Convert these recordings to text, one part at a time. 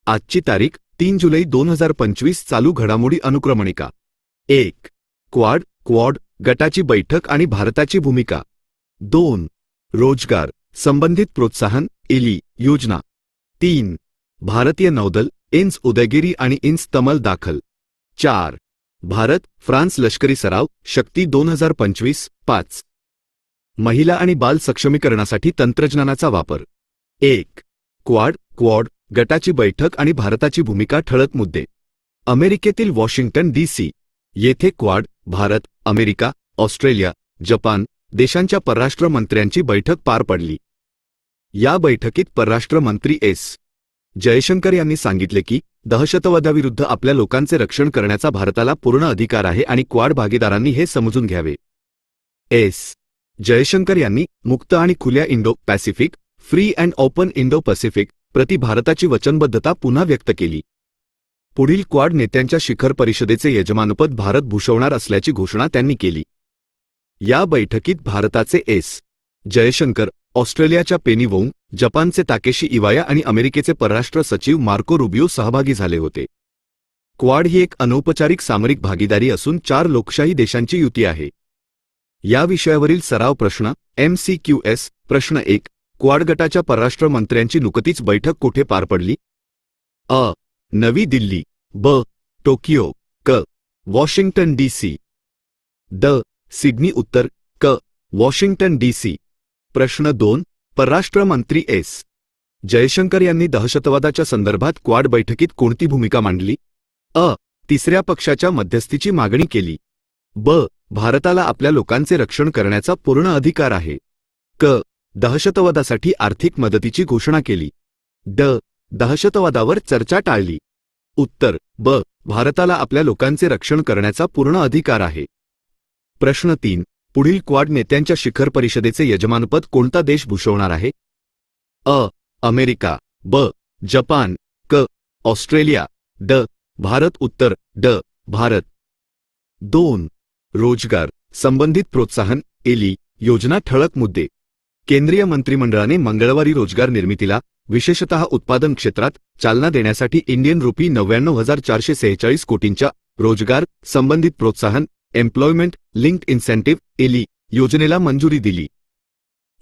आजची तारीख 3 जुलै 2025. चालू घडामोडी अनुक्रमणिका. 1. क्वाड गटाची बैठक आणि भारताची भूमिका. 2. रोजगार संबंधित प्रोत्साहन इली योजना. 3. भारतीय नौदल इंस उदयगिरी आणि इंस तमल दाखल. 4. भारत फ्रान्स लष्करी सराव शक्ती 2025. 5. महिला आणि बाल सक्षमीकरणासाठी तंत्रज्ञानाचा वापर. 1. क्वाड गटाची बैठक आणि भारताची भूमिका. ठळक मुद्दे. अमेरिकेतील वॉशिंग्टन डी.सी. येथे quad Bharat, America, Australia, Japan देशांच्या परराष्ट्र मंत्र्यांची बैठक पार पडली. या बैठकीत परराष्ट्र मंत्री एस. जयशंकर यांनी सांगितले की दहशतवादाविरुद्ध आपल्या लोकांचे रक्षण करण्याचा भारताला पूर्ण अधिकार आहे आणि क्वाड भागीदारांनी हे समजून घ्यावे. एस. जयशंकर यांनी मुक्त आणि खुल्या Indo Pacific free and open Indo Pacific प्रति भारताची वचनबद्धता पुन्हा व्यक्त केली. पुढील क्वाड नेत्यांच्या शिखर परिषदेचे यजमानपद भारत भूषवणार असल्याची घोषणा त्यांनी केली. या बैठकीत भारताचे एस. जयशंकर, ऑस्ट्रेलियाच्या पेनी वोंग, जपानचे ताकेशी इवाया आणि अमेरिकेचे परराष्ट्र सचिव मार्को रुबियो सहभागी झाले होते. क्वाड ही एक अनौपचारिक सामरिक भागीदारी असून 4 लोकशाही देशांची युती आहे. या विषयावरील सराव प्रश्न MCQS. प्रश्न 1. क्वाड गटाच्या परराष्ट्र मंत्र्यांची नुकतीच बैठक कुठे पार पडली? अ. नवी दिल्ली. ब. टोकियो. क. Washington DC. ड. सिडनी. उत्तर क. Washington DC. प्रश्न 2. परराष्ट्र मंत्री एस. जयशंकर यांनी दहशतवादाच्या संदर्भात क्वाड बैठकीत कोणती भूमिका मांडली? अ. तिसऱ्या पक्षाच्या मध्यस्थीची मागणी केली. ब. भारताला आपल्या लोकांचे रक्षण करण्याचा पूर्ण अधिकार आहे. क. दहशतवादासाठी आर्थिक मदतीची घोषणा केली. ड. दहशतवादावर चर्चा टाळली. उत्तर ब. भारताला आपल्या लोकांचे रक्षण करण्याचा पूर्ण अधिकार आहे. प्रश्न 3. पुढील क्वाड नेत्यांच्या शिखर परिषदेचे यजमानपद कोणता देश भूषवणार आहे? अ. अमेरिका. ब. जपान. क. ऑस्ट्रेलिया. ड. भारत. उत्तर ड. भारत. 2. रोजगार संबंधित प्रोत्साहन इली योजना. ठळक मुद्दे. केंद्रीय मंत्रिमंडळाने मंगळवारी रोजगार निर्मितीला विशेषतः उत्पादन क्षेत्रात चालना देण्यासाठी इंडियन रुपी 99,446 कोटींच्या रोजगार संबंधित प्रोत्साहन एम्प्लॉयमेंट लिंक्ड इन्सेंटिव्ह इली योजनेला मंजुरी दिली.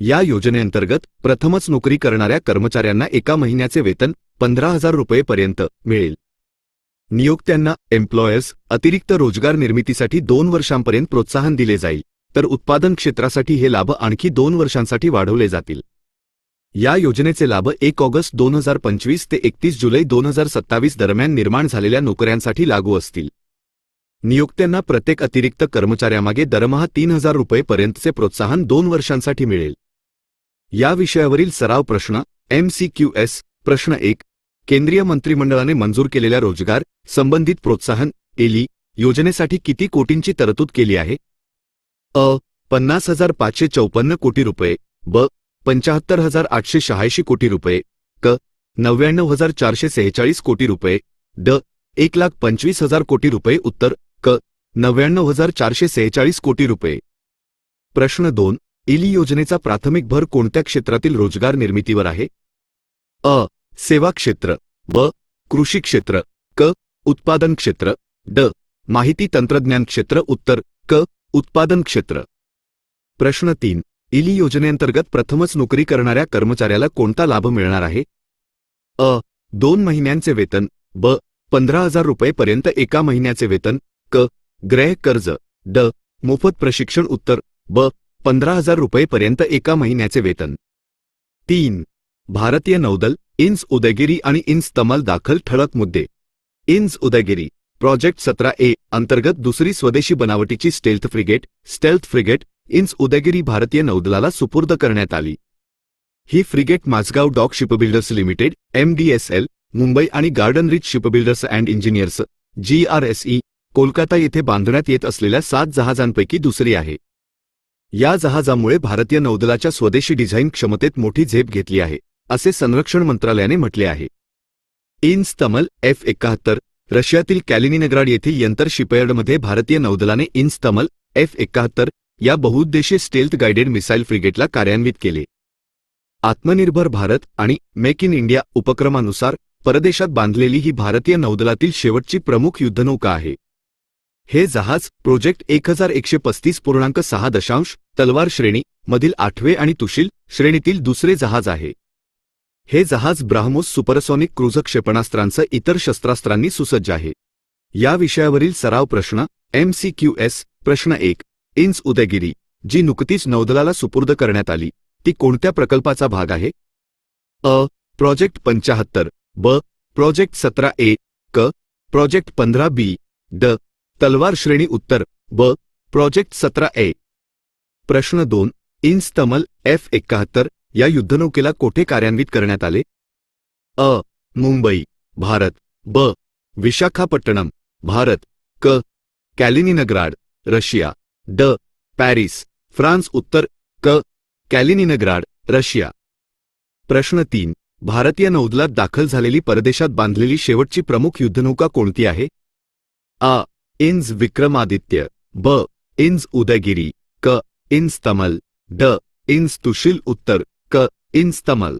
या योजनेअंतर्गत प्रथमच नोकरी करणाऱ्या कर्मचाऱ्यांना एका महिन्याचे वेतन 15,000 रुपयेपर्यंत मिळेल. नियोक्त्यांना एम्प्लॉयर्स अतिरिक्त रोजगार निर्मितीसाठी 2 वर्षांपर्यंत प्रोत्साहन दिले जाईल, तर उत्पादन क्षेत्रासाठी हे लाभ आणखी 2 वर्षांसाठी वाढवले जातील. या योजनेचे लाभ 1 ऑगस्ट 2025 ते 31 जुलै 2027 दरम्यान निर्माण झालेल्या नोकऱ्यांसाठी लागू असतील. नियोक्त्यांना प्रत्येक अतिरिक्त कर्मचाऱ्यामागे दरमहा 3,000 रुपयेपर्यंतचे प्रोत्साहन 2 वर्षांसाठी मिळेल. या विषयावरील सराव प्रश्न MCQS. प्रश्न 1. केंद्रीय मंत्रिमंडळाने मंजूर केलेल्या रोजगार संबंधित प्रोत्साहन इली योजनेसाठी किती कोटींची तरतूद केली आहे? अ. 50,554 कोटी रुपये. ब. 75,886 कोटी रुपये. क. 99,446 कोटी रुपये. ड. 1,25,000 कोटी रुपये. उत्तर क. 99,446 कोटी रुपये. प्रश्न 2. इली योजनेचा प्राथमिक भर कोणत्या क्षेत्रातील रोजगार निर्मितीवर आहे? अ. सेवा क्षेत्र. ब. कृषी क्षेत्र. क. उत्पादन क्षेत्र. ड. माहिती तंत्रज्ञान क्षेत्र. उत्तर क. उत्पादन क्षेत्र. प्रश्न 3. इली योजनेअंतर्गत प्रथमच नोकरी करणाऱ्या कर्मचाऱ्याला कोणता लाभ मिळणार आहे? अ. 2 महिन्यांचे वेतन. ब. 15,000 रुपयेपर्यंत एका महिन्याचे वेतन. क. गृह कर्ज. ड. मोफत प्रशिक्षण. उत्तर ब. 15,000 रुपयेपर्यंत एका महिन्याचे वेतन. 3. भारतीय नौदल इंस उदयगिरी आणि इंस तमल दाखल. ठळक मुद्दे. इंस उदयगिरी प्रोजेक्ट 17A अंतर्गत दुसरी स्वदेशी बनावटीची स्टेल्थ फ्रिगेट इंस उदयगिरी भारतीय नौदलाला सुपूर्द करण्यात आली. ही frigate Mazagon dock shipbuilders limited MDSL Mumbai आणि garden reach shipbuilders and engineers GRSE Kolkata येथे बांधण्यात येत असलेल्या 7 जहाजांपैकी दुसरी आहे. या जहाजामुळे भारतीय नौदलाच्या स्वदेशी डिझाईन क्षमतेत मोठी झेप घेतली आहे, असे संरक्षण मंत्रालयाने म्हटले आहे. इंस तमल F-71 रशियातील कॅलिनिनग्राड येथील यंतर शिपयार्डमध्ये भारतीय नौदलाने इंस तमल F-71 या बहुउद्देशीय स्टेल्थ गाइडेड मिसाईल फ्रिगेटला कार्यान्वित केले. आत्मनिर्भर भारत आणि मेक इन इंडिया उपक्रमानुसार परदेशात बांधलेली ही भारतीय नौदलातील शेवटची प्रमुख युद्धनौका आहे. हे जहाज प्रोजेक्ट 1135.6 तलवार श्रेणी मधील 8वे आणि तुशील श्रेणीतील दुसरे जहाज आहे. हे जहाज ब्राह्मोस सुपरसॉनिक क्रूझ क्षेपणास्त्रांसह इतर शस्त्रास्त्रांनी सुसज्ज आहे. या विषयावरील सराव प्रश्न MCQS प्रश्न 1. इंच उदयगिरी जी नुकतीच नौदलाला सुपूर्द करण्यात आली ती कोणत्या प्रकल्पाचा भाग आहे? अ. प्रोजेक्ट 75. ब. Project 17A. क. Project 15B. ड. तलवार श्रेणी. उत्तर ब. Project 17A. प्रश्न 2. इंच तमल F71 या युद्धनौकेला कोठे कार्यान्वित करण्यात आले? अ. मुंबई, भारत. ब. विशाखापट्टणम, भारत. क. कॅलिनिनग्राड, रशिया. ड. Paris, France. उत्तर क. कॅलिनिनग्राड, रशिया. प्रश्न 3. भारतीय नौदलात दाखल झालेली परदेशात बांधलेली शेवटची प्रमुख युद्धनौका कोणती आहे? अ. इंच विक्रमादित्य. ब. इंच उदयगिरी. क. इंच तमल. ड. इंच तुशील. उत्तर क. इंच तमल.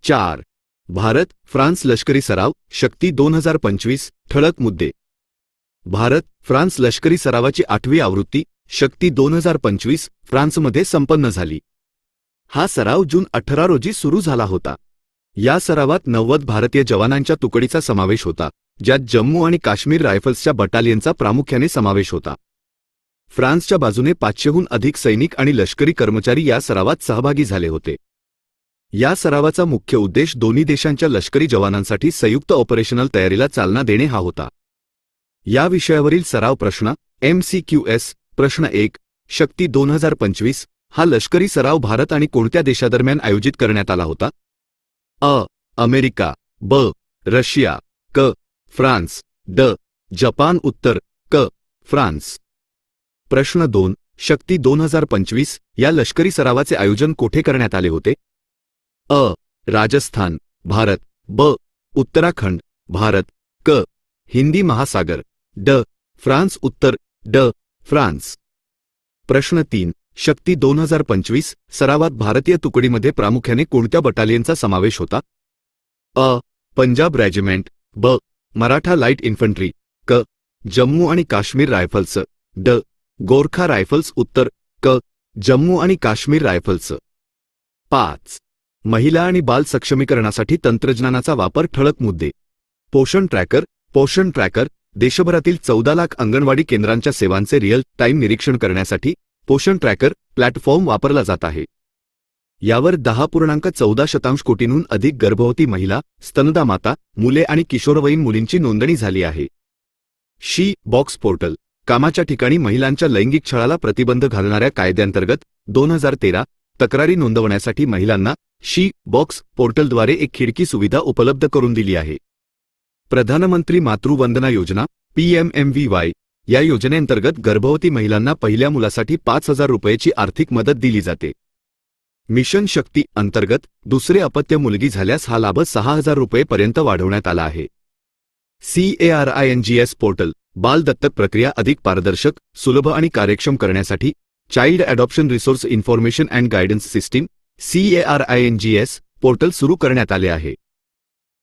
4. भारत फ्रान्स लष्करी सराव शक्ती 2025 ठळक मुद्दे. भारत फ्रान्स लष्करी सरावाची 8वी आवृत्ती शक्ती 2025 फ्रान्समध्ये संपन्न झाली. हा सराव जून 18 रोजी सुरू झाला होता. या सरावात 90 भारतीय जवानांच्या तुकडीचा समावेश होता, ज्यात जम्मू आणि काश्मीर रायफल्सच्या बटालियनचा प्रामुख्याने समावेश होता. फ्रान्सच्या बाजूने 500हून अधिक सैनिक आणि लष्करी कर्मचारी या सरावात सहभागी झाले होते. या सरावाचा मुख्य उद्देश दोन्ही देशांच्या लष्करी जवानांसाठी संयुक्त ऑपरेशनल तयारीला चालना देणे हा होता. या विषयावरील सराव प्रश्न MCQS प्रश्न 1. शक्ती 2025 हा लष्करी सराव भारत आणि कोणत्या देशादरम्यान आयोजित करण्यात आला होता? अ. अमेरिका. ब. रशिया. क. फ्रान्स. ड. जपान. उत्तर क. फ्रान्स. प्रश्न 2. शक्ती 2025 या लष्करी सरावाचे आयोजन कोठे करण्यात आले होते? अ. राजस्थान, भारत. ब. उत्तराखंड, भारत. क. हिंदी महासागर. ड. फ्रान्स. उत्तर ड. फ्रान्स. प्रश्न 3. शक्ती 2025 सरावात भारतीय तुकडीमध्ये प्रामुख्याने कोणत्या बटालियनचा समावेश होता? अ. पंजाब रेजिमेंट. ब. Maratha light infantry. क. जम्मू आणि काश्मीर रायफल्स. ड. गोरखा रायफल्स. उत्तर क. जम्मू आणि काश्मीर रायफल्स. 5. महिला आणि बाल सक्षमीकरणासाठी तंत्रज्ञानाचा वापर ठळक मुद्दे. पोषण ट्रॅकर. पोषण ट्रॅकर देशभरातील 14 लाख अंगणवाडी केंद्रांच्या सेवांचे रिअल टाईम निरीक्षण करण्यासाठी पोषण ट्रॅकर प्लॅटफॉर्म वापरला जात आहे. यावर 10.14 कोटींहून अधिक गर्भवती महिला, स्तनदा माता, मुले आणि किशोरवयीन मुलींची नोंदणी झाली आहे. शी बॉक्स पोर्टल कामाच्या ठिकाणी महिलांच्या लैंगिक छळाला प्रतिबंध घालणाऱ्या कायद्याअंतर्गत 2013 तक्रारी नोंदवण्यासाठी महिलांना शी बॉक्स पोर्टलद्वारे एक खिडकी सुविधा उपलब्ध करून दिली आहे. प्रधानमंत्री मातृवंदना योजना PMMVY या योजनेअंतर्गत गर्भवती महिलांना पहिल्या मुलासाठी 5,000 रुपयाची आर्थिक मदत दिली जाते. मिशन शक्ती अंतर्गत दुसरे अपत्य मुलगी झाल्यास हा लाभ 6,000 रुपयेपर्यंत वाढवण्यात आला आहे. CARINGS पोर्टल बाल दत्तक प्रक्रिया अधिक पारदर्शक, सुलभ आणि कार्यक्षम करण्यासाठी child adoption resource information and guidance system CARINGS portal सुरू करण्यात आले आहे.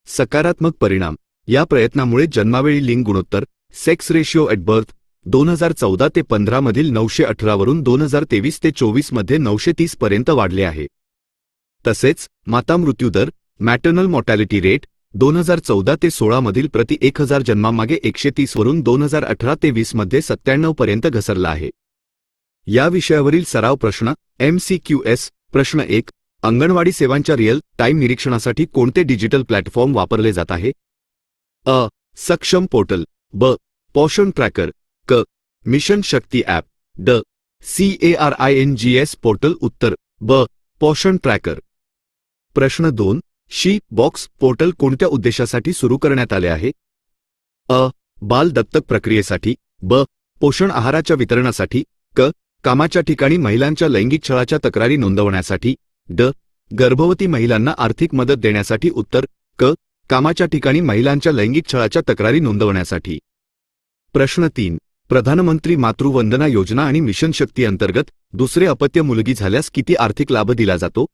सकारात्मक परिणाम. या प्रयत्नामुळे जन्मावेळी लिंग गुणोत्तर सेक्स रेशिओ ॲट बर्थ 2014 ते 15 मधील 918 वरून 2023 ते 24 मध्ये 930 पर्यंत वाढले आहे. तसेच माता मृत्यूदर मॅटर्नल मॉर्टॅलिटी रेट 2014 ते 16 मधील प्रति 1000 जन्मामागे 130 वरून 2018 ते 20 मध्ये 97 पर्यंत घसरला आहे. या विषयावरील सराव प्रश्न MCQS प्रश्न 1. अंगणवाडी सेवांच्या रिअल टाईम निरीक्षणासाठी कोणते डिजिटल प्लॅटफॉर्म वापरले जात आहे? अ. सक्षम पोर्टल. ब. पोषण ट्रॅकर. क. मिशन शक्ती ॲप. ड. CARINGS portal. उत्तर ब. पोषण ट्रॅकर. प्रश्न 2. शी बॉक्स पोर्टल कोणत्या उद्देशासाठी सुरू करण्यात आले आहे? अ. बाल दत्तक प्रक्रियेसाठी. ब. पोषण आहाराच्या वितरणासाठी. क. कामाच्या ठिकाणी महिलांच्या लैंगिक छळाच्या तक्रारी नोंदवण्यासाठी. ड. गर्भवती महिलांना आर्थिक मदत देण्यासाठी. उत्तर क. कामाच्या ठिकाणी महिलांच्या लैंगिक छळाच्या तक्रारी नोंदवण्यासाठी. प्रश्न 3. प्रधानमंत्री मातृवंदना योजना आणि मिशन शक्ती अंतर्गत दुसरे अपत्य मुलगी झाल्यास किती आर्थिक लाभ दिला जातो?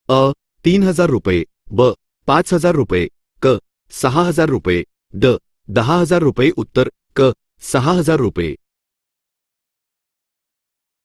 अ. 3,000 रुपये. ब. 5,000 रुपये. क 6,000 रुपये ड 10,000 रुपये उत्तर क 6,000 रुपये